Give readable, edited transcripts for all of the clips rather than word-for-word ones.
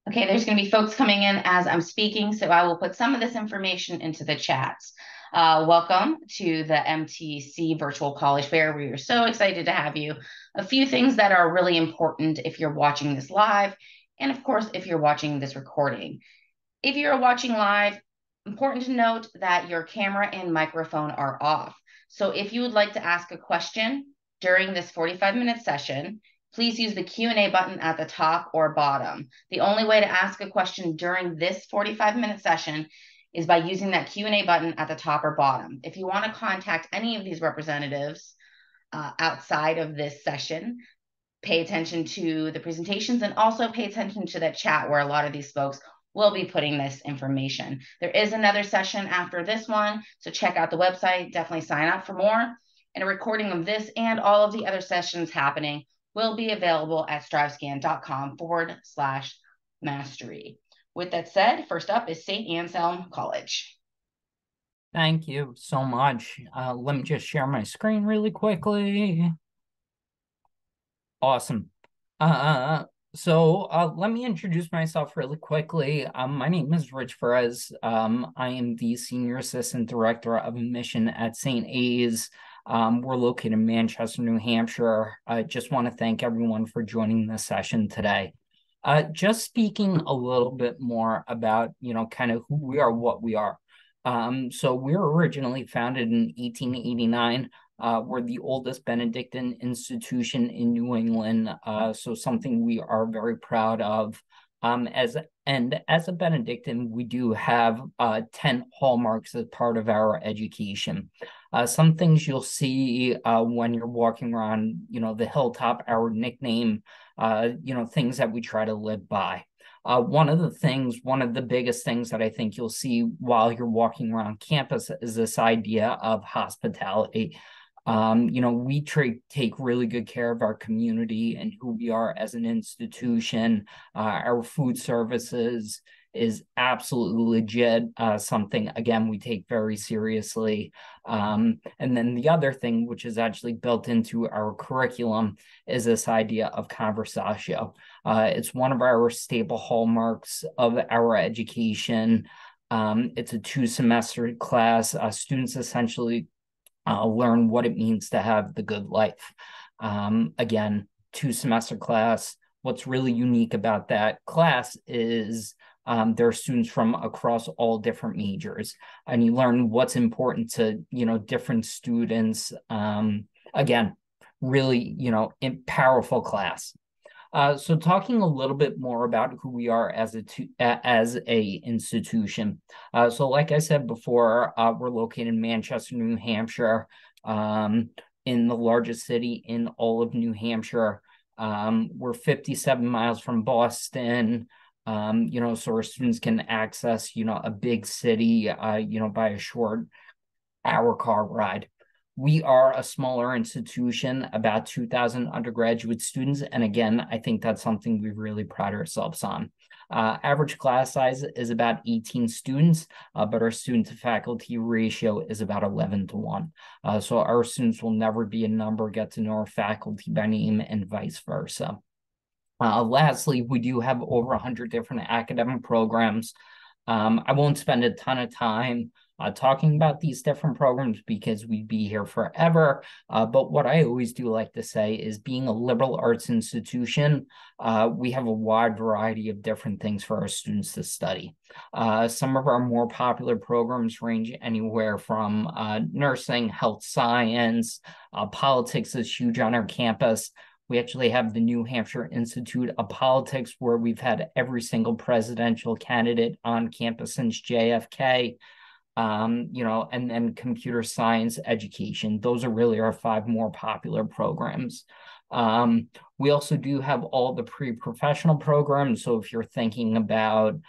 Okay, there's going to be folks coming in as I'm speaking, so I will put some of this information into the chats. Welcome to the MTC Virtual College Fair. We are so excited to have you. A few things that are really important if you're watching this live, and of course, if you're watching this recording. If you're watching live, important to note that your camera and microphone are off. So if you would like to ask a question during this 45-minute session, please use the Q&A button at the top or bottom. The only way to ask a question during this 45-minute session is by using that Q&A button at the top or bottom. If you want to contact any of these representatives outside of this session, pay attention to the presentations and also pay attention to the chat where a lot of these folks will be putting this information. There is another session after this one, so check out the website, definitely sign up for more. And a recording of this and all of the other sessions happening will be available at strivescan.com/mastery. With that said, first up is St. Anselm College. Thank you so much. Let me just share my screen really quickly. Awesome. So let me introduce myself really quickly. My name is Rich Perez. I am the Senior Assistant Director of Admission at St. A's. We're located in Manchester, New Hampshire. I just want to thank everyone for joining this session today. Just speaking a little bit more about, kind of who we are, what we are. So we were originally founded in 1889. We're the oldest Benedictine institution in New England, so something we are very proud of. As a Benedictine, we do have 10 hallmarks as part of our education. Some things you'll see when you're walking around, the hilltop, our nickname, things that we try to live by. One of the biggest things that I think you'll see while you're walking around campus is this idea of hospitality. We take really good care of our community and who we are as an institution. Our food services is absolutely legit, something, again, we take very seriously. And then the other thing, which is actually built into our curriculum, is this idea of conversatio. It's one of our staple hallmarks of our education. It's a 2-semester class. Students essentially learn what it means to have the good life. Again, 2-semester class. What's really unique about that class is there are students from across all different majors, and you learn what's important to, different students. Again, really, powerful class. So talking a little bit more about who we are as a institution. So like I said before, we're located in Manchester, New Hampshire, in the largest city in all of New Hampshire. We're 57 miles from Boston, so our students can access, a big city, by a short hour car ride. We are a smaller institution, about 2,000 undergraduate students. And again, I think that's something we really pride ourselves on. Average class size is about 18 students, but our student to faculty ratio is about 11-1. So our students will never be a number, get to know our faculty by name, and vice versa. Lastly, we do have over 100 different academic programs. I won't spend a ton of time talking about these different programs because we'd be here forever. But what I always do like to say is, being a liberal arts institution, we have a wide variety of different things for our students to study. Some of our more popular programs range anywhere from nursing, health science, politics is huge on our campus. We actually have the New Hampshire Institute of Politics, where we've had every single presidential candidate on campus since JFK. And then computer science education. Those are really our 5 more popular programs. We also do have all the pre-professional programs. So if you're thinking about,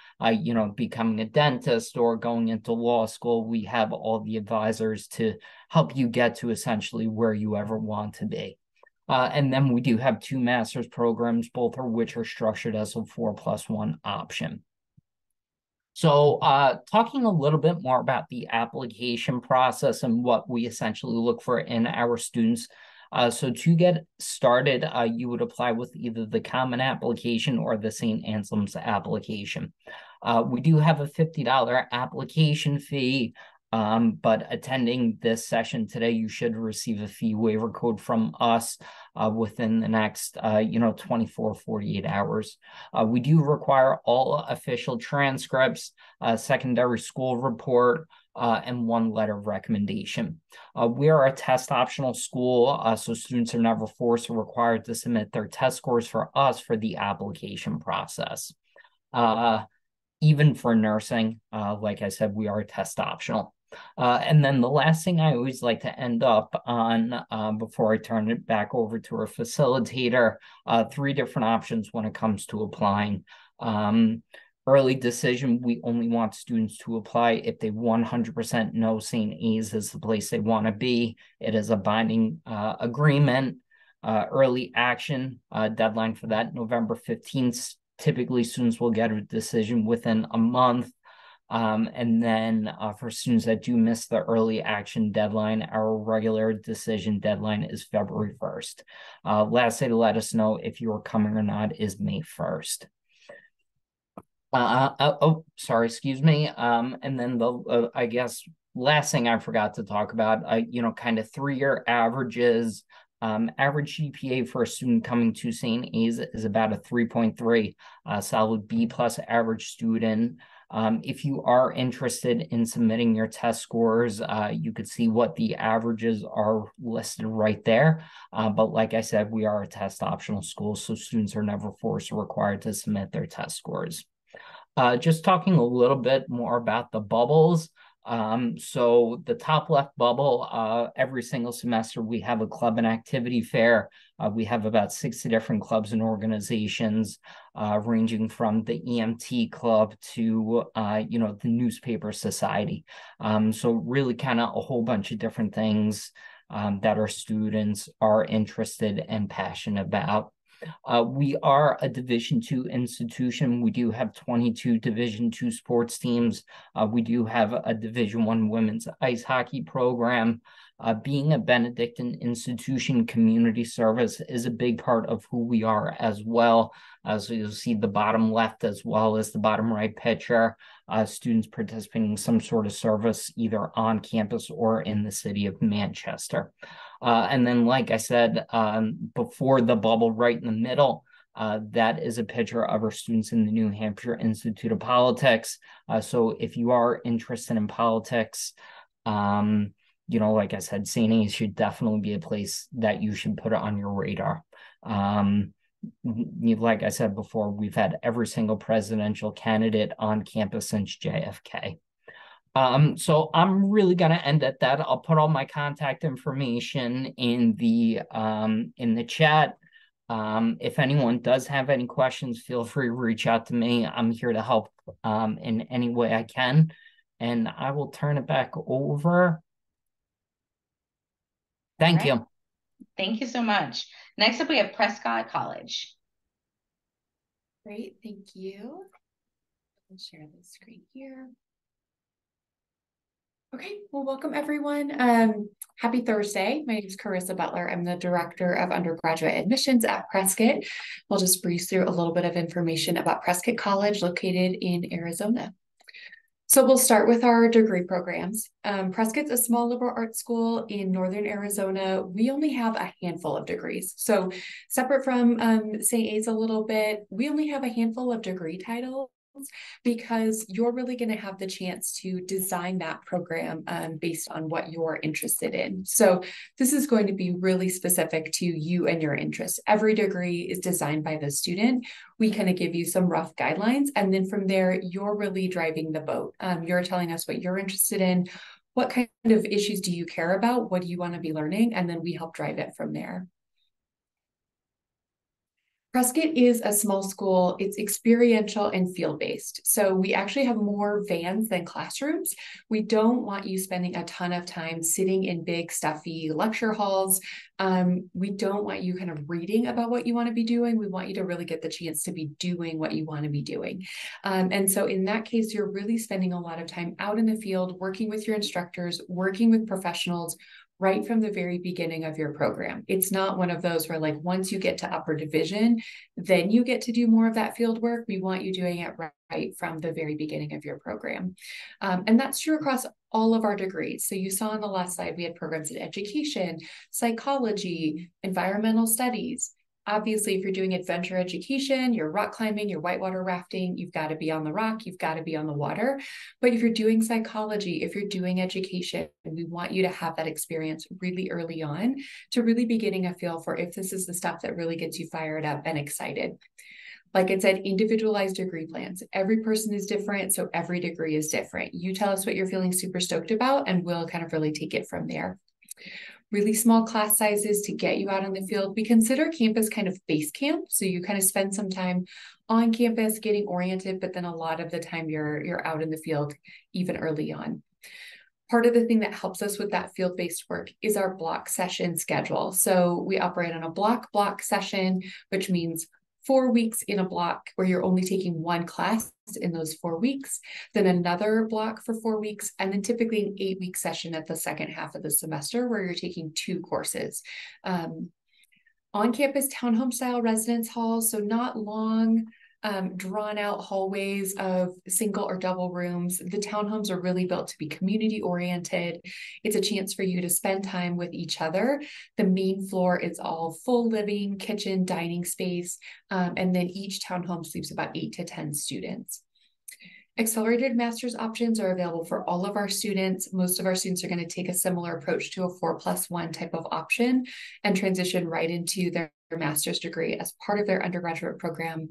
becoming a dentist or going into law school, we have all the advisors to help you get to essentially where you ever want to be. And then we do have 2 master's programs, both of which are structured as a 4+1 option. So talking a little bit more about the application process and what we essentially look for in our students. So to get started, you would apply with either the common application or the St. Anselm's application. We do have a $50 application fee, but attending this session today, you should receive a fee waiver code from us within the next 24, 48 hours. We do require all official transcripts, secondary school report, and one letter of recommendation. We are a test optional school, so students are never forced or required to submit their test scores for us for the application process. Even for nursing, like I said, we are test optional. And then the last thing I always like to end up on before I turn it back over to our facilitator, 3 different options when it comes to applying. Early decision, we only want students to apply if they 100% know St. A's is the place they want to be. It is a binding agreement. Early action, deadline for that, November 15th. Typically, students will get a decision within a month. And then for students that do miss the early action deadline, our regular decision deadline is February 1st. Last day to let us know if you are coming or not is May 1st. Excuse me. And then the, I guess, last thing I forgot to talk about, kind of 3-year averages. Average GPA for a student coming to St. A's is about a 3.3, solid B+ average student. If you are interested in submitting your test scores, you could see what the averages are listed right there. But like I said, we are a test optional school, so students are never forced or required to submit their test scores. Just talking a little bit more about the bubbles. So the top left bubble, every single semester we have a club and activity fair. We have about 60 different clubs and organizations, ranging from the EMT club to, the newspaper society. So really kind of a whole bunch of different things that our students are interested and passionate about. We are a Division II institution. We do have 22 Division II sports teams. We do have a Division I women's ice hockey program. Being a Benedictine institution, community service is a big part of who we are as well. So you'll see the bottom left as well as the bottom right picture, students participating in some sort of service either on campus or in the city of Manchester. And then, like I said, before the bubble right in the middle, that is a picture of our students in the New Hampshire Institute of Politics. So if you are interested in politics, like I said, St. A's should definitely be a place that you should put on your radar. Like I said before, we've had every single presidential candidate on campus since JFK. So I'm really going to end at that. I'll put all my contact information in the chat. If anyone does have any questions, feel free to reach out to me. I'm here to help in any way I can. And I will turn it back over. Thank you. Thank you so much. Next up, we have Prescott College. Great, thank you. I'll share the screen here. Okay, well, welcome everyone. Happy Thursday. My name is Carissa Butler. I'm the Director of Undergraduate Admissions at Prescott. We'll just breeze through a little bit of information about Prescott College located in Arizona. So we'll start with our degree programs. Prescott's a small liberal arts school in Northern Arizona. We only have a handful of degrees. So separate from St. A's a little bit, we only have a handful of degree titles because you're really going to have the chance to design that program based on what you're interested in. So this is going to be really specific to you and your interests. Every degree is designed by the student. We kind of give you some rough guidelines, and then from there, you're really driving the boat. You're telling us what you're interested in, what kind of issues do you care about, what do you want to be learning, and then we help drive it from there. Prescott is a small school. It's experiential and field-based. So we actually have more vans than classrooms. We don't want you spending a ton of time sitting in big, stuffy lecture halls. We don't want you kind of reading about what you want to be doing. We want you to really get the chance to be doing what you want to be doing. And so in that case, you're really spending a lot of time out in the field, working with your instructors, working with professionals, right from the very beginning of your program. It's not one of those where like once you get to upper division, then you get to do more of that field work. We want you doing it right from the very beginning of your program. And that's true across all of our degrees. So you saw on the last slide, we had programs in education, psychology, environmental studies. Obviously, if you're doing adventure education, you're rock climbing, you're whitewater rafting, you've got to be on the rock, you've got to be on the water. But if you're doing psychology, if you're doing education, we want you to have that experience really early on to really be getting a feel for if this is the stuff that really gets you fired up and excited. Like it said, individualized degree plans. Every person is different, so every degree is different. You tell us what you're feeling super stoked about, and we'll kind of really take it from there. Really small class sizes to get you out in the field. We consider campus kind of base camp. So you kind of spend some time on campus getting oriented, but then a lot of the time you're out in the field even early on. Part of the thing that helps us with that field-based work is our block session schedule. So we operate on a block session, which means 4 weeks in a block where you're only taking one class in those 4 weeks, then another block for 4 weeks, and then typically an 8-week session at the second half of the semester where you're taking 2 courses. On-campus townhome style residence halls, so not long, drawn out hallways of single or double rooms. The townhomes are really built to be community oriented. It's a chance for you to spend time with each other. The main floor is all full living, kitchen, dining space, and then each townhome sleeps about 8 to 10 students. Accelerated master's options are available for all of our students. Most of our students are going to take a similar approach to a 4+1 type of option and transition right into their master's degree as part of their undergraduate program.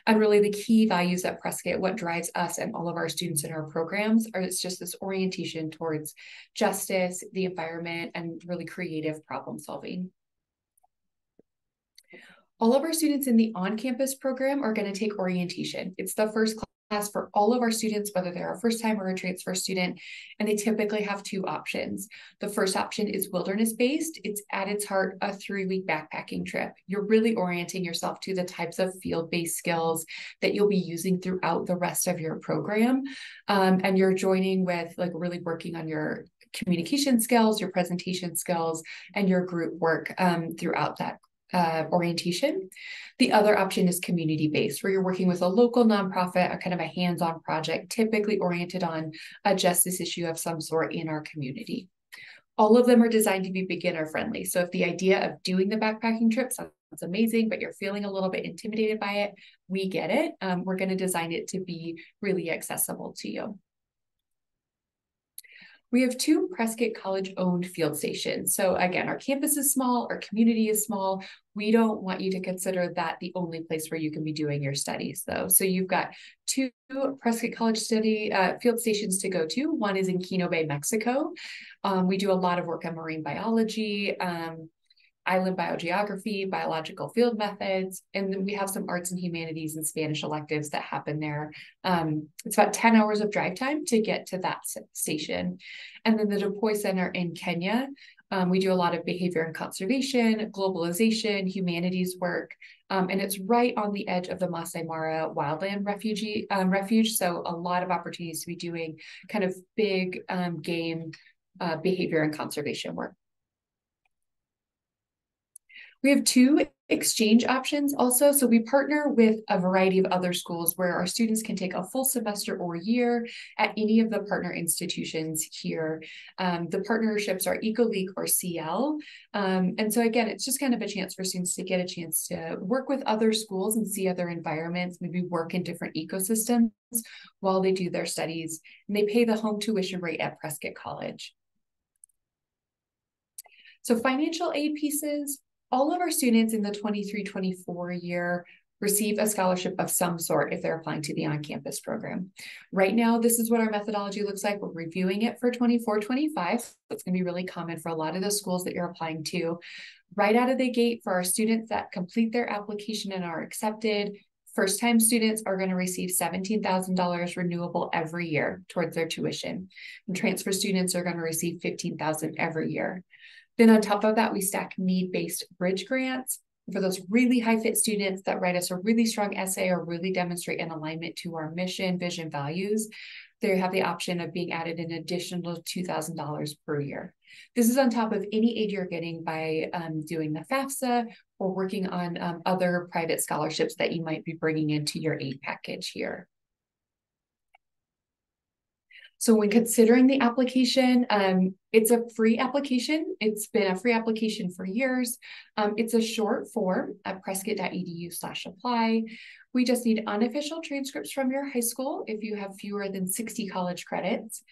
And really the key values at Prescott, what drives us and all of our students in our programs, it's just this orientation towards justice, the environment, and really creative problem solving. All of our students in the on-campus program are going to take orientation. It's the first class for all of our students, whether they're a first-time or a transfer student, and they typically have 2 options. The first option is wilderness-based. It's at its heart a 3-week backpacking trip. You're really orienting yourself to the types of field-based skills that you'll be using throughout the rest of your program, and you're joining with like really working on your communication skills, your presentation skills, and your group work throughout that orientation. The other option is community-based, where you're working with a local nonprofit, a kind of a hands-on project, typically oriented on a justice issue of some sort in our community. All of them are designed to be beginner-friendly. So if the idea of doing the backpacking trip sounds amazing, but you're feeling a little bit intimidated by it, we get it. We're going to design it to be really accessible to you. We have 2 Prescott College owned field stations. So again, our campus is small, our community is small. We don't want you to consider that the only place where you can be doing your studies though. So you've got 2 Prescott College field stations to go to. One is in Quino Bay, Mexico. We do a lot of work on marine biology, island biogeography, biological field methods, and then we have some arts and humanities and Spanish electives that happen there. It's about 10 hours of drive time to get to that station. And then the Depoy Center in Kenya, we do a lot of behavior and conservation, globalization, humanities work, and it's right on the edge of the Masai Mara wildland refuge. So a lot of opportunities to be doing kind of big game behavior and conservation work. We have 2 exchange options also. So we partner with a variety of other schools where our students can take a full semester or year at any of the partner institutions here. The partnerships are EcoLeague or CL. And so again, it's just kind of a chance for students to get a chance to work with other schools and see other environments, maybe work in different ecosystems while they do their studies. And they pay the home tuition rate at Prescott College. So financial aid pieces. All of our students in the 23-24 year receive a scholarship of some sort if they're applying to the on-campus program. Right now, this is what our methodology looks like. We're reviewing it for 24-25. So it's going to be really common for a lot of the schools that you're applying to. Right out of the gate, for our students that complete their application and are accepted, first-time students are going to receive $17,000 renewable every year towards their tuition. And transfer students are going to receive $15,000 every year. Then on top of that, we stack need-based bridge grants for those really high-fit students that write us a really strong essay or really demonstrate an alignment to our mission, vision, values. They have the option of being added an additional $2,000 per year. This is on top of any aid you're getting by doing the FAFSA or working on other private scholarships that you might be bringing into your aid package here. So when considering the application, it's a free application. It's been a free application for years. It's a short form at prescott.edu/apply. We just need unofficial transcripts from your high school if you have fewer than 60 college credits,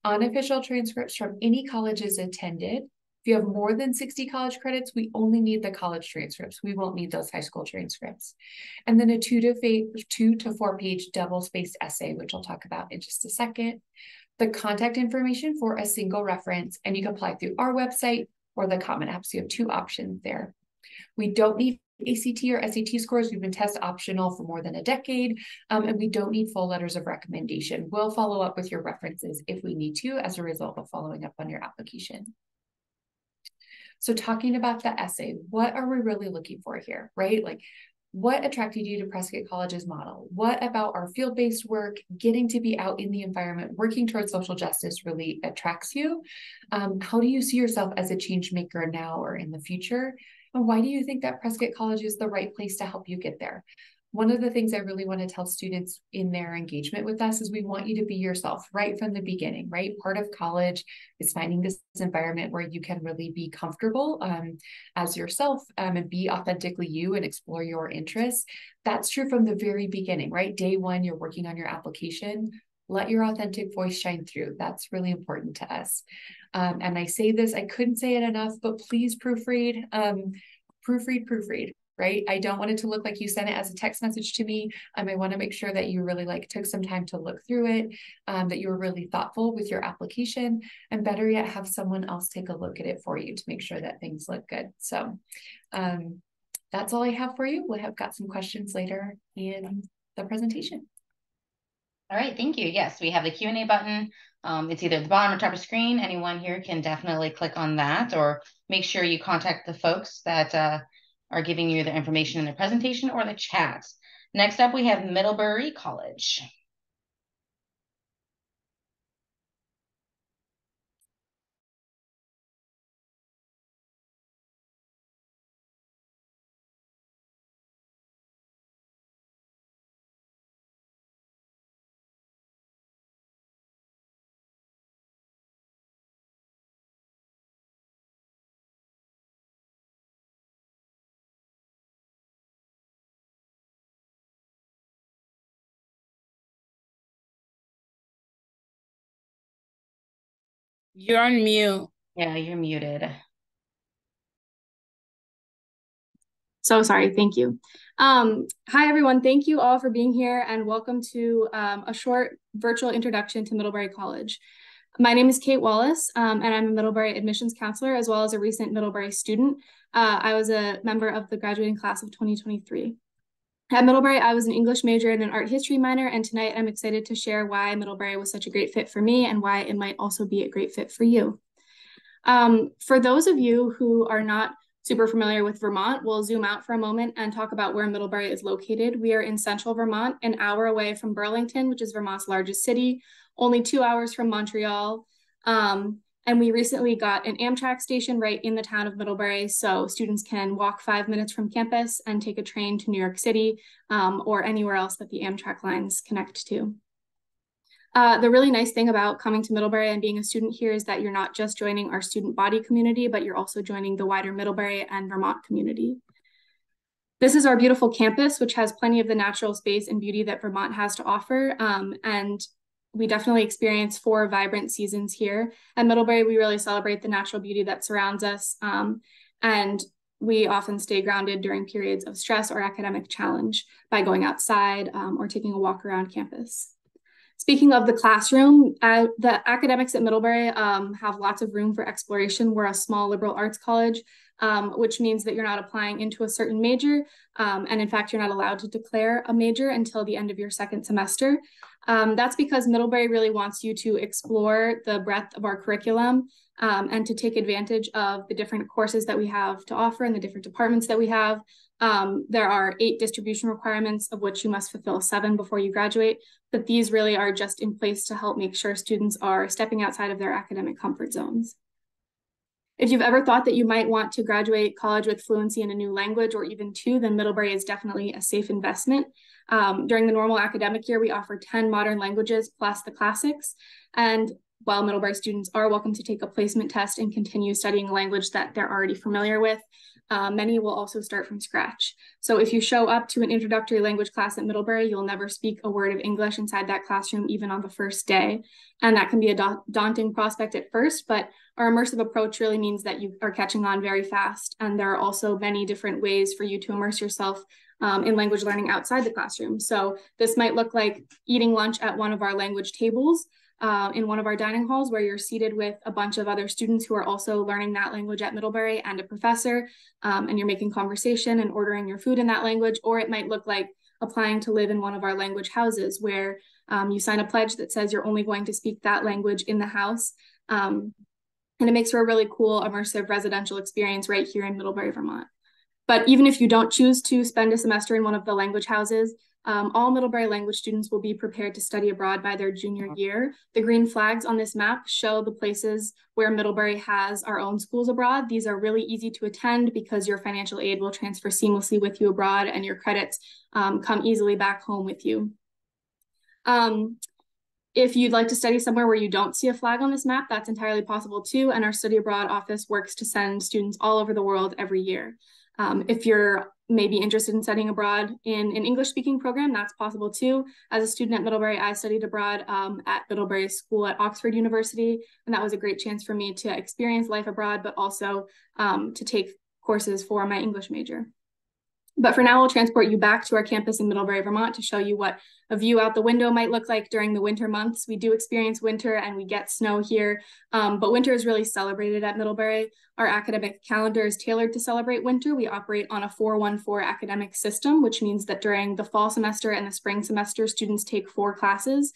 unofficial transcripts from any colleges attended. If you have more than 60 college credits, we only need the college transcripts. We won't need those high school transcripts. And then a 2 to 4 page double-spaced essay, which I'll talk about in just a second. The contact information for a single reference, and you can apply through our website or the Common App. So you have 2 options there. We don't need ACT or SAT scores. We've been test optional for more than a decade, and we don't need full letters of recommendation. We'll follow up with your references if we need to as a result of following up on your application. So talking about the essay, what are we really looking for here, right? Like, what attracted you to Prescott College's model? What about our field-based work, getting to be out in the environment, working towards social justice really attracts you? How do you see yourself as a change maker now or in the future? And why do you think that Prescott College is the right place to help you get there? One of the things I really want to tell students in their engagement with us is we want you to be yourself right from the beginning, right? Part of college is finding this environment where you can really be comfortable as yourself and be authentically you and explore your interests. That's true from the very beginning, right? Day one, you're working on your application. Let your authentic voice shine through. That's really important to us. And I say this, I couldn't say it enough, but please proofread, proofread. Right? I don't want it to look like you sent it as a text message to me. I want to make sure that you really took some time to look through it, that you were really thoughtful with your application, and better yet, have someone else take a look at it for you to make sure that things look good. So that's all I have for you. We'll have got some questions later in the presentation. All right, thank you. Yes, we have the Q&A button. It's either the bottom or top of the screen. Anyone here can definitely click on that, or make sure you contact the folks that are giving you the information in the presentation or the chat. Next up, we have Middlebury College. You're on mute. Yeah, you're muted. So sorry, thank you. Hi, everyone. Thank you all for being here and welcome to a short virtual introduction to Middlebury College. My name is Kate Wallace, and I'm a Middlebury admissions counselor as well as a recent Middlebury student. I was a member of the graduating class of 2023. At Middlebury, I was an English major and an art history minor, and tonight I'm excited to share why Middlebury was such a great fit for me and why it might also be a great fit for you. For those of you who are not super familiar with Vermont, we'll zoom out for a moment and talk about where Middlebury is located. We are in central Vermont, an hour away from Burlington, which is Vermont's largest city, only 2 hours from Montreal. And we recently got an Amtrak station right in the town of Middlebury, so students can walk 5 minutes from campus and take a train to New York City or anywhere else that the Amtrak lines connect to. The really nice thing about coming to Middlebury and being a student here is that you're not just joining our student body community, but you're also joining the wider Middlebury and Vermont community. This is our beautiful campus, which has plenty of the natural space and beauty that Vermont has to offer. And we definitely experience 4 vibrant seasons here. At Middlebury, we really celebrate the natural beauty that surrounds us. And we often stay grounded during periods of stress or academic challenge by going outside or taking a walk around campus. Speaking of the classroom, the academics at Middlebury have lots of room for exploration. We're a small liberal arts college, which means that you're not applying into a certain major. And in fact, you're not allowed to declare a major until the end of your 2nd semester. That's because Middlebury really wants you to explore the breadth of our curriculum and to take advantage of the different courses that we have to offer and the different departments that we have. There are 8 distribution requirements, of which you must fulfill 7 before you graduate, but these really are just in place to help make sure students are stepping outside of their academic comfort zones. If you've ever thought that you might want to graduate college with fluency in a new language or even two, then Middlebury is definitely a safe investment. During the normal academic year, we offer 10 modern languages plus the classics. And while Middlebury students are welcome to take a placement test and continue studying a language that they're already familiar with, many will also start from scratch. So if you show up to an introductory language class at Middlebury, you'll never speak a word of English inside that classroom, even on the first day. And that can be a daunting prospect at first, but our immersive approach really means that you are catching on very fast. And there are also many different ways for you to immerse yourself in language learning outside the classroom. So this might look like eating lunch at one of our language tables, in one of our dining halls where you're seated with a bunch of other students who are also learning that language at Middlebury and a professor, and you're making conversation and ordering your food in that language. Or it might look like applying to live in one of our language houses where you sign a pledge that says you're only going to speak that language in the house. And it makes for a really cool immersive residential experience right here in Middlebury, Vermont. But even if you don't choose to spend a semester in one of the language houses, all Middlebury language students will be prepared to study abroad by their junior year. The green flags on this map show the places where Middlebury has our own schools abroad. These are really easy to attend because your financial aid will transfer seamlessly with you abroad and your credits come easily back home with you. If you'd like to study somewhere where you don't see a flag on this map, that's entirely possible too. And our study abroad office works to send students all over the world every year. If you're maybe interested in studying abroad in an English-speaking program, that's possible too. As a student at Middlebury, I studied abroad at Middlebury School at Oxford University, and that was a great chance for me to experience life abroad, but also to take courses for my English major. But for now, we'll transport you back to our campus in Middlebury, Vermont to show you what a view out the window might look like during the winter months. We do experience winter and we get snow here, but winter is really celebrated at Middlebury. Our academic calendar is tailored to celebrate winter. We operate on a 4-1-4 academic system, which means that during the fall semester and the spring semester, students take 4 classes.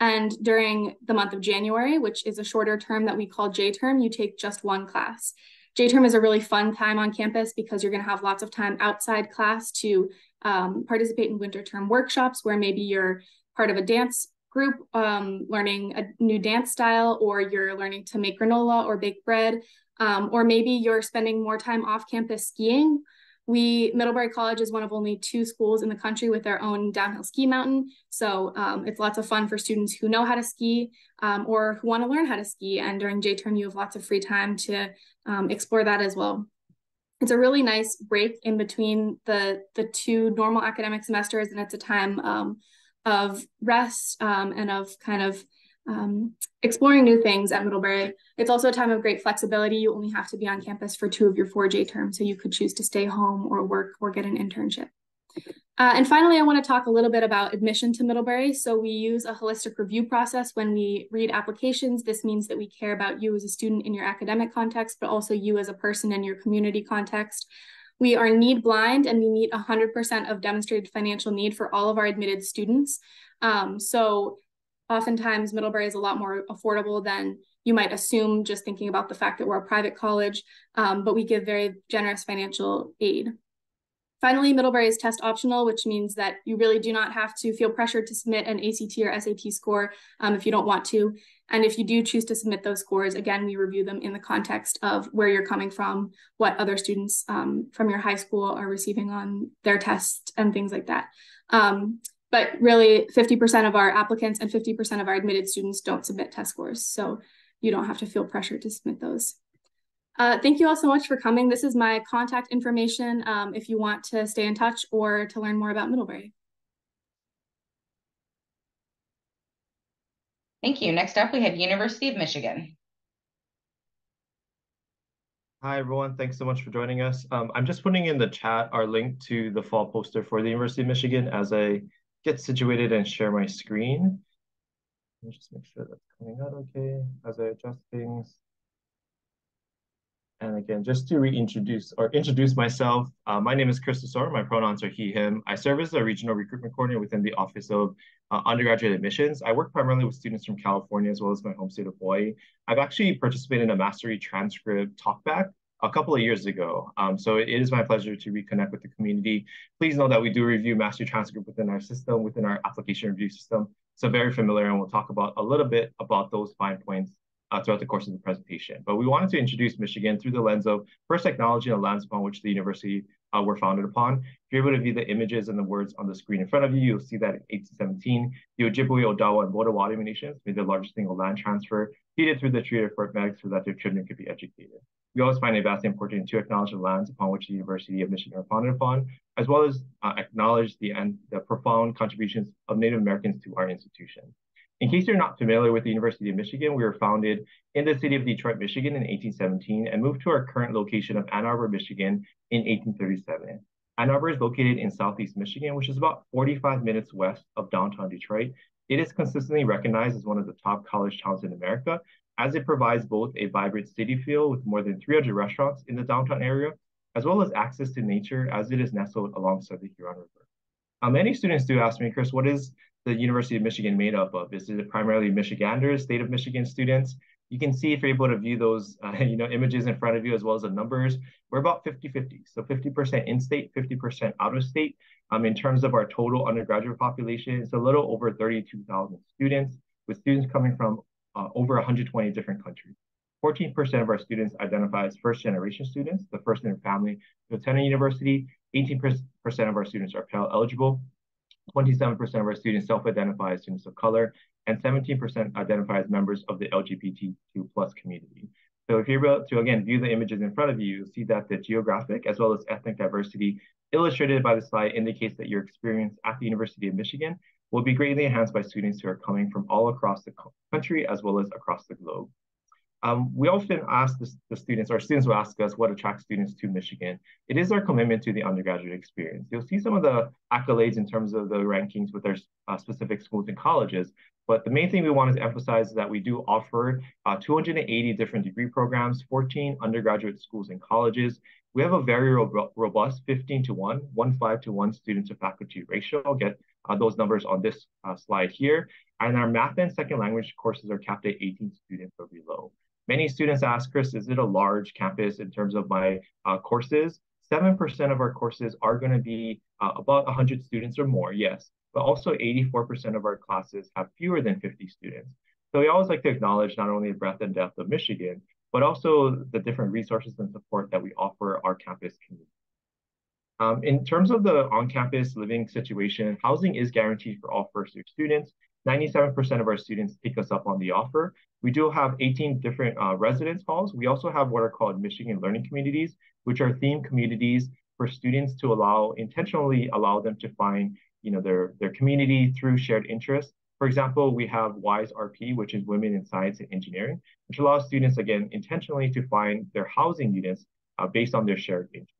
And during the month of January, which is a shorter term that we call J-term, you take just 1 class. J-term is a really fun time on campus because you're going to have lots of time outside class to participate in winter term workshops where maybe you're part of a dance group learning a new dance style, or you're learning to make granola or bake bread, or maybe you're spending more time off campus skiing. Middlebury College is one of only 2 schools in the country with their own downhill ski mountain. So it's lots of fun for students who know how to ski or who want to learn how to ski. And during J-term, you have lots of free time to explore that as well. It's a really nice break in between the 2 normal academic semesters, and it's a time of rest and of kind of exploring new things at Middlebury. It's also a time of great flexibility. You only have to be on campus for 2 of your 4 J-terms, so you could choose to stay home or work or get an internship. And finally, I want to talk a little bit about admission to Middlebury. So we use a holistic review process when we read applications. This means that we care about you as a student in your academic context, but also you as a person in your community context. We are need blind and we meet 100% of demonstrated financial need for all of our admitted students. So oftentimes Middlebury is a lot more affordable than you might assume just thinking about the fact that we're a private college, but we give very generous financial aid. Finally, Middlebury is test optional, which means that you really do not have to feel pressured to submit an ACT or SAT score if you don't want to. And if you do choose to submit those scores, again, we review them in the context of where you're coming from, what other students from your high school are receiving on their tests and things like that. But really 50% of our applicants and 50% of our admitted students don't submit test scores. So you don't have to feel pressured to submit those. Thank you all so much for coming. This is my contact information if you want to stay in touch or to learn more about Middlebury. Thank you. Next up, we have University of Michigan. Hi, everyone. Thanks so much for joining us. I'm just putting in the chat our link to the fall poster for the University of Michigan as I get situated and share my screen. Let me just make sure that's coming out okay as I adjust things. And again, just to introduce myself, my name is Chris Tesoro. My pronouns are he, him. I serve as a regional recruitment coordinator within the Office of Undergraduate Admissions. I work primarily with students from California as well as my home state of Hawaii. I've actually participated in a mastery transcript talkback a couple of years ago. So it is my pleasure to reconnect with the community. Please know that we do review mastery transcript within our system, within our application review system. So very familiar, and we'll talk about a little bit about those fine points throughout the course of the presentation. But we wanted to introduce Michigan through the lens of first technology and the lens upon which the university were founded upon. If you're able to view the images and the words on the screen in front of you, you'll see that in 1817, the Ojibwe, Odawa, and Potawatomi nations made the largest single land transfer, deeded through the Treaty of Fort Meg so that their children could be educated. We always find it vastly important to acknowledge the lands upon which the University of Michigan are founded upon, as well as acknowledge the profound contributions of Native Americans to our institution. In case you're not familiar with the University of Michigan, we were founded in the city of Detroit, Michigan in 1817 and moved to our current location of Ann Arbor, Michigan in 1837. Ann Arbor is located in Southeast Michigan, which is about 45 minutes west of downtown Detroit. It is consistently recognized as one of the top college towns in America, as it provides both a vibrant city feel with more than 300 restaurants in the downtown area, as well as access to nature as it is nestled alongside the Huron River. Many students do ask me, Chris, what is the University of Michigan made up of? Is it primarily Michiganders, state of Michigan students? You can see if you're able to view those images in front of you as well as the numbers, we're about 50-50. So 50% in-state, 50% out-of-state. In terms of our total undergraduate population, it's a little over 32,000 students, with students coming from over 120 different countries. 14% of our students identify as first-generation students, the first in their family to attend a university. 18% of our students are Pell eligible. 27% of our students self-identify as students of color, and 17% identify as members of the LGBTQ+ community. So if you're able to, again, view the images in front of you, you'll see that the geographic as well as ethnic diversity illustrated by the slide indicates that your experience at the University of Michigan will be greatly enhanced by students who are coming from all across the country as well as across the globe. We often ask the students, or students will ask us what attracts students to Michigan. It is our commitment to the undergraduate experience. You'll see some of the accolades in terms of the rankings with their specific schools and colleges, but the main thing we want to emphasize is that we do offer 280 different degree programs, 14 undergraduate schools and colleges. We have a very robust 15-to-1, 1:5-to-1 student to faculty ratio. I'll get those numbers on this slide here. And our math and second language courses are capped at 18 students or below. Many students ask, Chris, is it a large campus in terms of my courses? 7% of our courses are going to be about 100 students or more, yes, but also 84% of our classes have fewer than 50 students. So we always like to acknowledge not only the breadth and depth of Michigan, but also the different resources and support that we offer our campus community. In terms of the on-campus living situation, housing is guaranteed for all first-year students. 97% of our students take us up on the offer. We do have 18 different residence halls. We also have what are called Michigan Learning Communities, which are themed communities for students to intentionally allow them to find their community through shared interests. For example, we have WISE RP, which is Women in Science and Engineering, which allows students, again, intentionally to find their housing units based on their shared interests.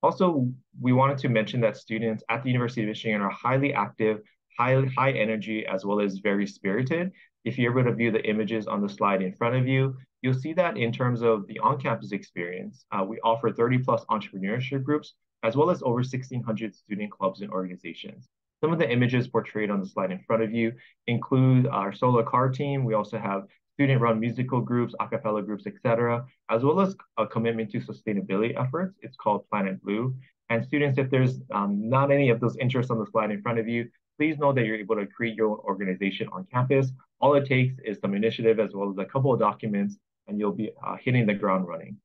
Also, we wanted to mention that students at the University of Michigan are highly active, high energy, as well as very spirited. If you're able to view the images on the slide in front of you, you'll see that in terms of the on-campus experience, we offer 30+ entrepreneurship groups, as well as over 1,600 student clubs and organizations. Some of the images portrayed on the slide in front of you include our solo car team. We also have student-run musical groups, a cappella groups, etc., as well as a commitment to sustainability efforts. It's called Planet Blue. And students, if there's not any of those interests on the slide in front of you, please know that you're able to create your own organization on campus. All it takes is some initiative as well as a couple of documents, and you'll be hitting the ground running.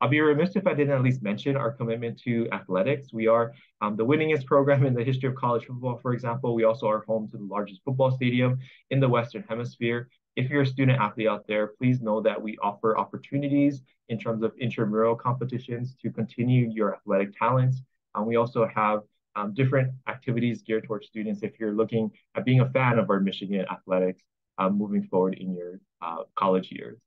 I'll be remiss if I didn't at least mention our commitment to athletics. We are the winningest program in the history of college football, for example. We also are home to the largest football stadium in the Western Hemisphere. If you're a student athlete out there, please know that we offer opportunities in terms of intramural competitions to continue your athletic talents. We also have different activities geared towards students if you're looking at being a fan of our Michigan athletics moving forward in your college years.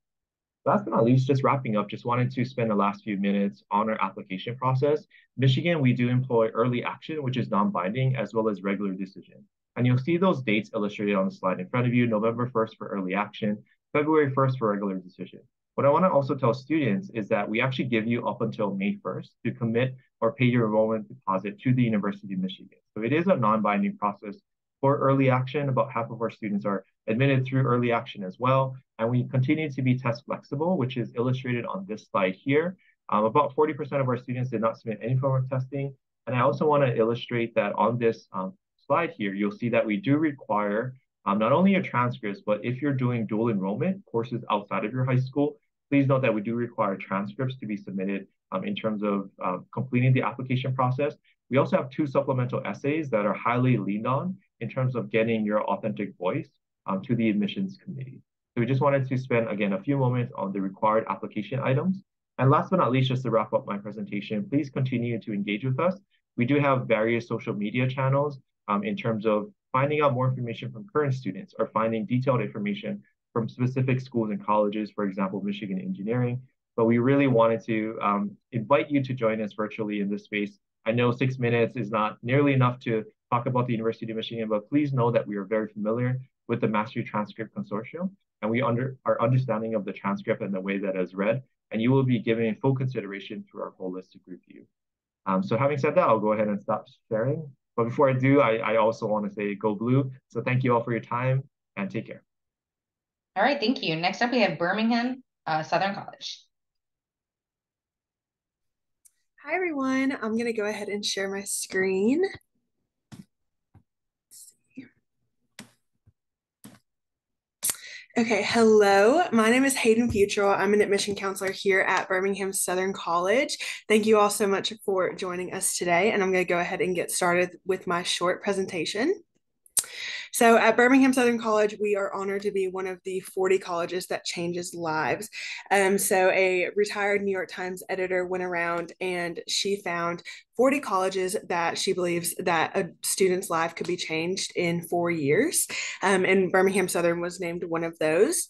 Last but not least, just wrapping up, just wanted to spend the last few minutes on our application process. Michigan, we do employ early action, which is non-binding, as well as regular decision. And you'll see those dates illustrated on the slide in front of you, November 1st for early action, February 1st for regular decision. What I want to also tell students is that we actually give you up until May 1st to commit or pay your enrollment deposit to the University of Michigan. So it is a non-binding process for early action. About half of our students are admitted through early action as well. And we continue to be test flexible, which is illustrated on this slide here. About 40% of our students did not submit any form of testing. And I also want to illustrate that on this slide here, you'll see that we do require not only your transcripts, but if you're doing dual enrollment courses outside of your high school, please note that we do require transcripts to be submitted in terms of completing the application process. We also have 2 supplemental essays that are highly leaned on in terms of getting your authentic voice to the admissions committee. So we just wanted to spend, again, a few moments on the required application items. And last but not least, just to wrap up my presentation, please continue to engage with us. We do have various social media channels in terms of finding out more information from current students or finding detailed information from specific schools and colleges, for example, Michigan Engineering. But we really wanted to invite you to join us virtually in this space. I know 6 minutes is not nearly enough to talk about the University of Michigan, but please know that we are very familiar with the Mastery Transcript Consortium, and we our understanding of the transcript and the way that is read, and you will be given full consideration through our holistic review. So having said that, I'll go ahead and stop sharing. But before I do, I also want to say go blue. So thank you all for your time and take care. All right, thank you. Next up, we have Birmingham-Southern College. Hi, everyone. I'm going to go ahead and share my screen. Okay, hello. My name is Hayden Futrell. I'm an admission counselor here at Birmingham-Southern College. Thank you all so much for joining us today, and I'm going to go ahead and get started with my short presentation. So at Birmingham-Southern College, we are honored to be one of the 40 colleges that changes lives. So a retired New York Times editor went around and she found 40 colleges that she believes that a student's life could be changed in 4 years. And Birmingham-Southern was named one of those.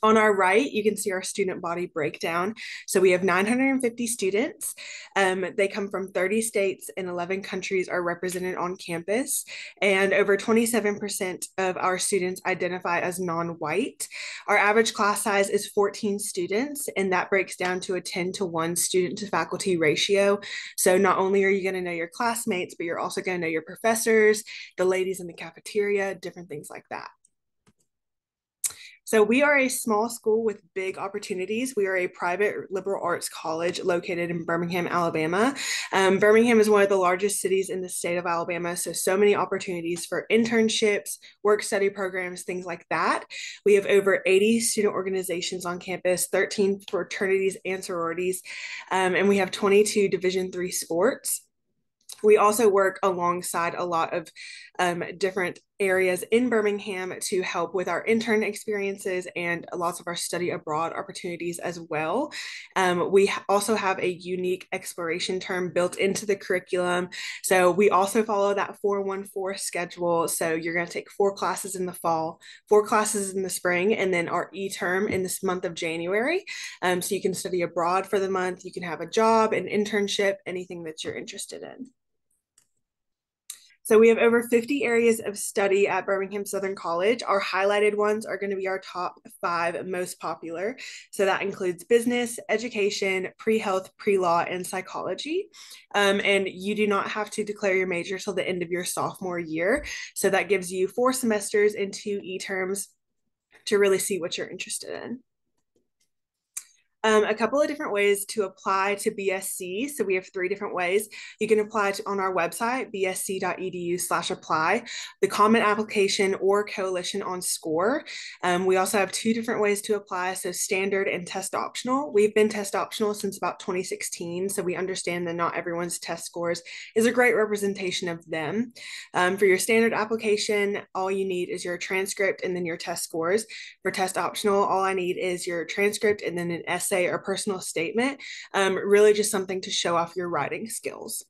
On our right, you can see our student body breakdown. So we have 950 students. They come from 30 states and 11 countries are represented on campus. And over 27% of our students identify as non-white. Our average class size is 14 students, and that breaks down to a 10-to-1 student to faculty ratio. So not only are you going to know your classmates, but you're also going to know your professors, the ladies in the cafeteria, different things like that. So we are a small school with big opportunities. We are a private liberal arts college located in Birmingham, Alabama. Birmingham is one of the largest cities in the state of Alabama, so many opportunities for internships, work study programs, things like that. We have over 80 student organizations on campus, 13 fraternities and sororities, and we have 22 Division III sports. We also work alongside a lot of different areas in Birmingham to help with our intern experiences and lots of our study abroad opportunities as well. We also have a unique exploration term built into the curriculum. So we also follow that 4-1-4 schedule. So you're going to take 4 classes in the fall, 4 classes in the spring, and then our e-term in this month of January. So you can study abroad for the month. You can have a job, an internship, anything that you're interested in. So we have over 50 areas of study at Birmingham-Southern College. Our highlighted ones are going to be our top 5 most popular. So that includes business, education, pre-health, pre-law, and psychology. And you do not have to declare your major till the end of your sophomore year. So that gives you 4 semesters and 2 e-terms to really see what you're interested in. A couple of different ways to apply to BSc. So we have 3 different ways. You can apply on our website, bsc.edu/apply, the common application or coalition on SCORE. We also have 2 different ways to apply, so standard and test optional. We've been test optional since about 2016, so we understand that not everyone's test scores is a great representation of them. For your standard application, all you need is your transcript and then your test scores. For test optional, all I need is your transcript and then an essay or personal statement, really just something to show off your writing skills.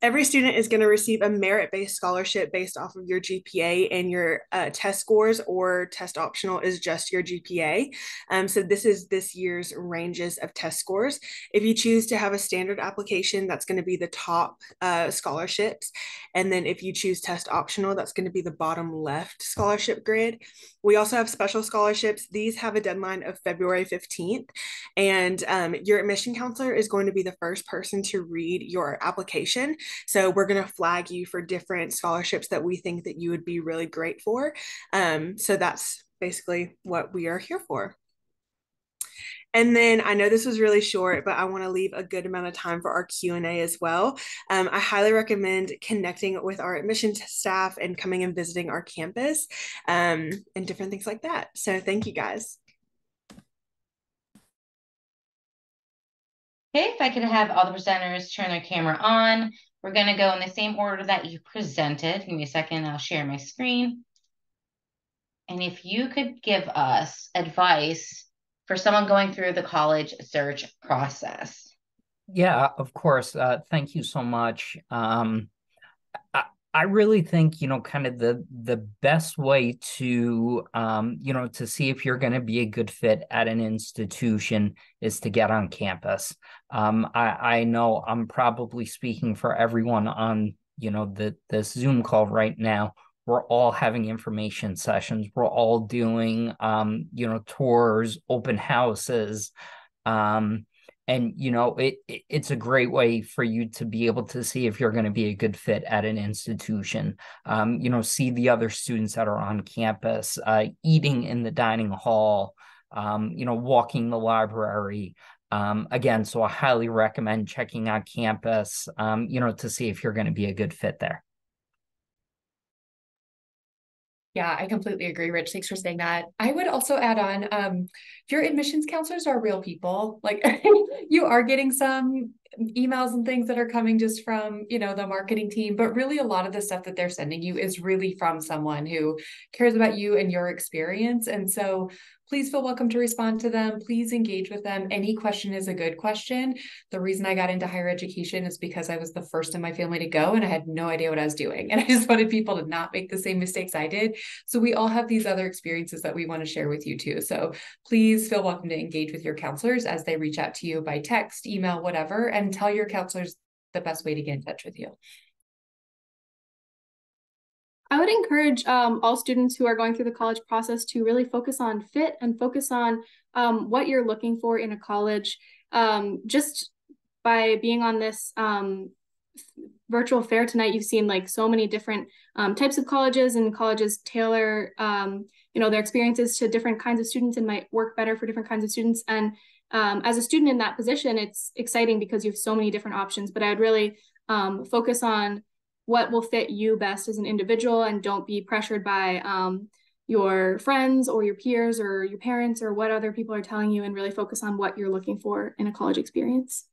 Every student is going to receive a merit-based scholarship based off of your GPA and your test scores, or test optional is just your GPA. So this is this year's ranges of test scores. If you choose to have a standard application, that's going to be the top scholarships. And then if you choose test optional, that's going to be the bottom left scholarship grid. We also have special scholarships. These have a deadline of February 15th. And your admission counselor is going to be the first person to read your application. So we're going to flag you for different scholarships that we think that you would be really great for. So that's basically what we are here for. And then I know this was really short, but I want to leave a good amount of time for our Q&A as well. I highly recommend connecting with our admissions staff and coming and visiting our campus and different things like that. So thank you guys. Okay, if I could have all the presenters turn their camera on. We're going to go in the same order that you presented. Give me a second, I'll share my screen. And if you could give us advice for someone going through the college search process. Yeah, of course. Thank you so much. I really think, kind of the best way to, to see if you're going to be a good fit at an institution is to get on campus. I know I'm probably speaking for everyone on, this Zoom call right now. We're all having information sessions. We're all doing, tours, open houses. And, it's a great way for you to be able to see if you're going to be a good fit at an institution. See the other students that are on campus, eating in the dining hall, walking the library. Again, so I highly recommend checking out campus, to see if you're going to be a good fit there. Yeah, I completely agree, Rich. Thanks for saying that. I would also add on, if your admissions counselors are real people, like you are getting some emails and things that are coming just from, the marketing team, but really a lot of the stuff that they're sending you is really from someone who cares about you and your experience. And so please feel welcome to respond to them. Please engage with them. Any question is a good question. The reason I got into higher education is because I was the first in my family to go and I had no idea what I was doing. And I just wanted people to not make the same mistakes I did. So we all have these other experiences that we want to share with you too. So please feel welcome to engage with your counselors as they reach out to you by text, email, whatever, and tell your counselors the best way to get in touch with you. I would encourage all students who are going through the college process to really focus on fit and focus on what you're looking for in a college. Just by being on this virtual fair tonight, you've seen like so many different types of colleges, and colleges tailor their experiences to different kinds of students and might work better for different kinds of students. And as a student in that position, it's exciting because you have so many different options. But I'd really focus on what will fit you best as an individual, and don't be pressured by your friends or your peers or your parents or what other people are telling you, and really focus on what you're looking for in a college experience.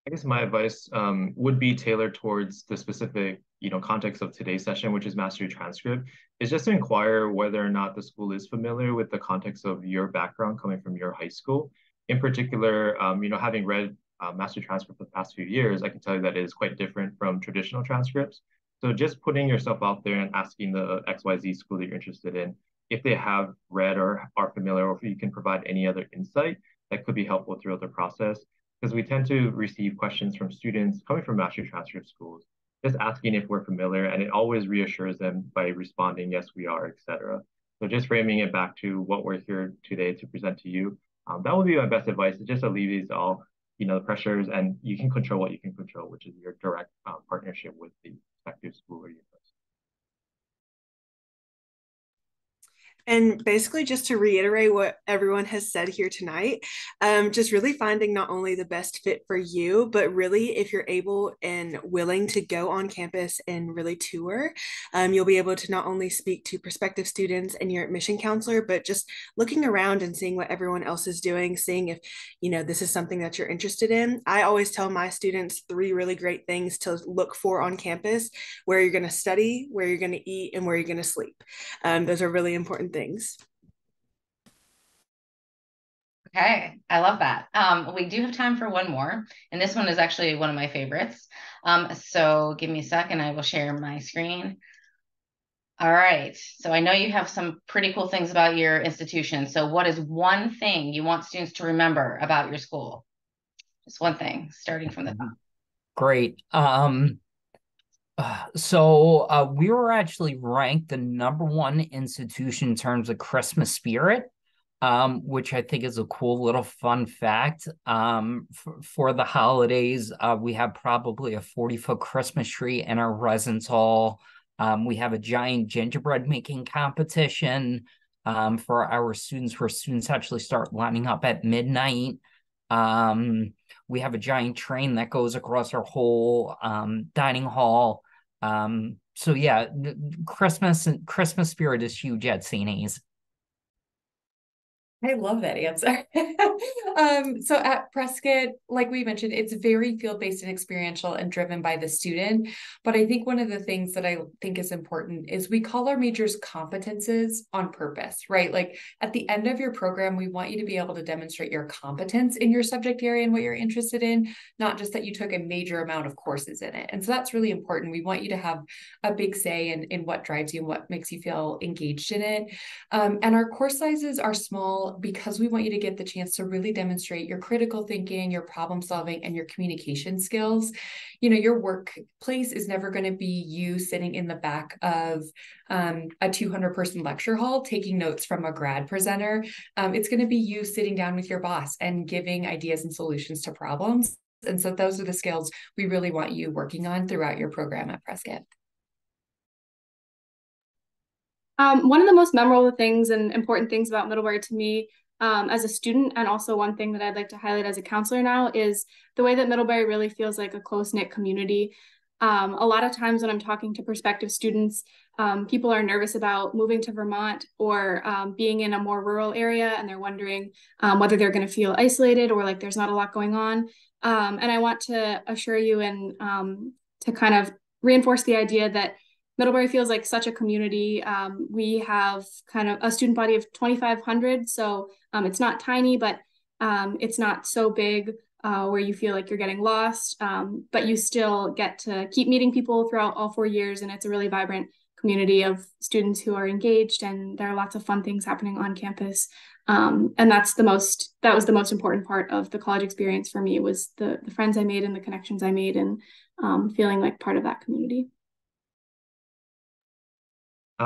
I guess my advice would be tailored towards the specific, context of today's session, which is Mastery Transcript, is just to inquire whether or not the school is familiar with the context of your background coming from your high school. In particular, having read Mastery Transcript for the past few years, I can tell you that it is quite different from traditional transcripts. So just putting yourself out there and asking the XYZ school that you're interested in if they have read or are familiar, or if you can provide any other insight that could be helpful throughout the process. Because we tend to receive questions from students coming from Mastery Transcript schools, just asking if we're familiar, and it always reassures them by responding, yes, we are, etc. So just framing it back to what we're here today to present to you, that would be my best advice. It just alleviates all the pressures, and you can control what you can control, which is your direct partnership with the respective school or university. And basically, just to reiterate what everyone has said here tonight, just really finding not only the best fit for you, but really if you're able and willing to go on campus and really tour, you'll be able to not only speak to prospective students and your admission counselor, but just looking around and seeing what everyone else is doing, seeing if, this is something that you're interested in. I always tell my students 3 really great things to look for on campus: where you're going to study, where you're going to eat, and where you're going to sleep. Those are really important things. Okay, I love that. We do have time for one more, and this one is actually one of my favorites. So give me a second, I will share my screen. All right, so I know you have some pretty cool things about your institution. So what is one thing you want students to remember about your school? Just one thing, starting from the top. Great. So we were actually ranked the #1 institution in terms of Christmas spirit, which I think is a cool little fun fact. For the holidays, we have probably a 40-foot Christmas tree in our residence hall. We have a giant gingerbread making competition. for our students, where students actually start lining up at midnight. We have a giant train that goes across our whole dining hall. So yeah, Christmas spirit is huge at St. A's. I love that answer. So at Prescott, like we mentioned, it's very field-based and experiential and driven by the student. But I think one of the things that I think is important is we call our majors competences on purpose, right? Like at the end of your program, we want you to be able to demonstrate your competence in your subject area and what you're interested in, not just that you took a major amount of courses in it. And so that's really important. We want you to have a big say in what drives you and what makes you feel engaged in it. And our course sizes are small because we want you to get the chance to really demonstrate your critical thinking, your problem solving, and your communication skills. You know, your workplace is never going to be you sitting in the back of a 200-person lecture hall taking notes from a grad presenter. It's going to be you sitting down with your boss and giving ideas and solutions to problems. And so those are the skills we really want you working on throughout your program at Prescott. One of the most memorable things and important things about Middlebury to me as a student, and also one thing that I'd like to highlight as a counselor now, is the way that Middlebury really feels like a close-knit community. A lot of times when I'm talking to prospective students, people are nervous about moving to Vermont or being in a more rural area, and they're wondering whether they're going to feel isolated or like there's not a lot going on. And I want to assure you and to kind of reinforce the idea that Middlebury feels like such a community. We have kind of a student body of 2,500, so it's not tiny, but it's not so big where you feel like you're getting lost, but you still get to keep meeting people throughout all 4 years, and it's a really vibrant community of students who are engaged, and there are lots of fun things happening on campus. And that was the most important part of the college experience for me, was the friends I made and the connections I made, and feeling like part of that community.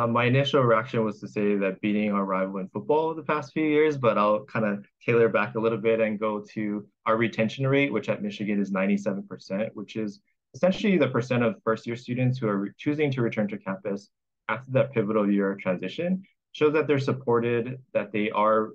My initial reaction was to say that beating our rival in football the past few years, but I'll kind of tailor back a little bit and go to our retention rate, which at Michigan is 97%, which is essentially the percent of first-year students who are choosing to return to campus after that pivotal year of transition. Shows that they're supported, that they are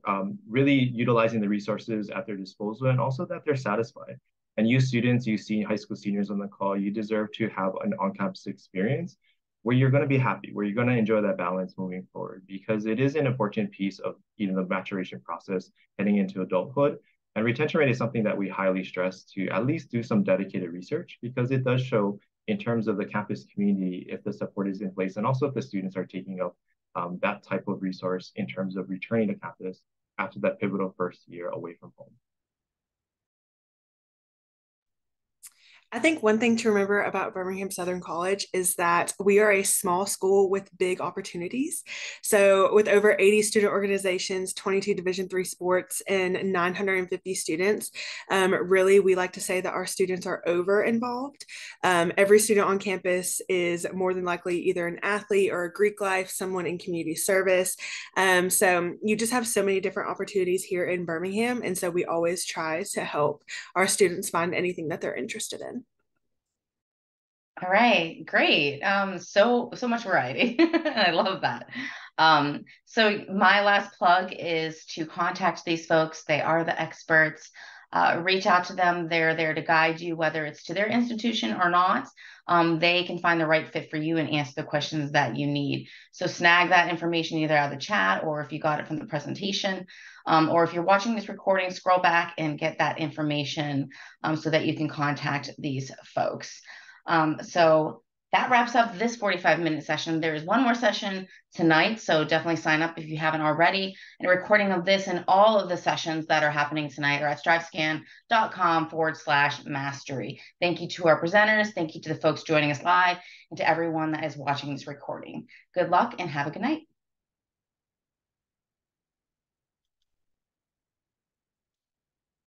really utilizing the resources at their disposal, and also that they're satisfied. And you students, you see high school seniors on the call, you deserve to have an on-campus experience where you're going to be happy, where you're going to enjoy that balance moving forward, because it is an important piece of the maturation process heading into adulthood. And retention rate is something that we highly stress to at least do some dedicated research, because it does show in terms of the campus community if the support is in place, and also if the students are taking up that type of resource in terms of returning to campus after that pivotal first year away from home. I think one thing to remember about Birmingham-Southern College is that we are a small school with big opportunities. So with over 80 student organizations, 22 Division III sports, and 950 students, really we like to say that our students are over-involved. Every student on campus is more than likely either an athlete or a Greek life, someone in community service. So you just have so many different opportunities here in Birmingham. And so we always try to help our students find anything that they're interested in. All right, great. So much variety. I love that. So my last plug is to contact these folks. They are the experts. Reach out to them. They're there to guide you, whether it's to their institution or not. They can find the right fit for you and answer the questions that you need. So snag that information either out of the chat, or if you got it from the presentation, or if you're watching this recording, scroll back and get that information so that you can contact these folks. So that wraps up this 45-minute session. There is one more session tonight, so definitely sign up if you haven't already. And a recording of this and all of the sessions that are happening tonight are at strivescan.com/mastery. Thank you to our presenters. Thank you to the folks joining us live, and to everyone that is watching this recording. Good luck and have a good night.